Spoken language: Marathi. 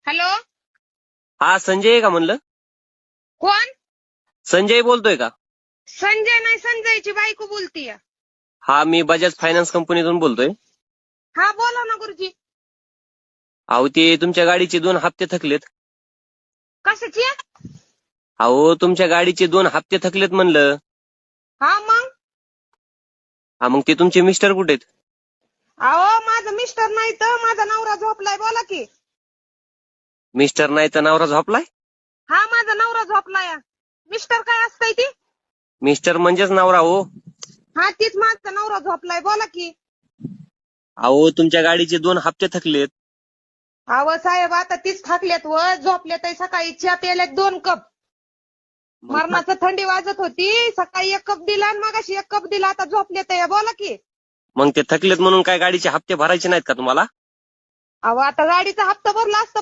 हॅलो. हा संजय आहे का म्हणलं? कोण? संजय बोलतोय का? संजय नाही, संजयची बायको बोलतीय. हा मी बजाज फायनान्स कंपनीतून बोलतोय. हा बोला ना गुरुजी. अहो ते तुमच्या गाडीचे 2 हप्ते थकलेत. कशाची? अहो तुमच्या गाडीचे 2 हप्ते थकलेत म्हणलं. हा मग? हा मग ते तुमचे मिस्टर कुठे आहेत? अहो माझं मिस्टर नाही तर माझा नवरा झोपलाय, बोला की. मिस्टर नाही तर नवरा झोपलाय? हा माझा नवरा झोपलाय. मिस्टर काय असतंय ती? मिस्टर म्हणजेच नवरा हो. हा तीच माझा नवरा झोपलाय, बोला की. अहो तुमच्या गाडीचे 2 हप्ते थकलेत. अहो साहेब आता तीच थाकल्यात व झोपल्यात. सकाळी चहा प्यायल्यात 2 कप. मग मरणाचं थंडी वाजत होती. सकाळी 1 कप दिला आणि मगाशी 1 कप दिला. आता झोपल्यात, बोला की. मग ते थकलेत म्हणून काय गाडीचे हप्ते भरायचे नाहीत का तुम्हाला? अहो आता गाडीचा हप्ता भरला असता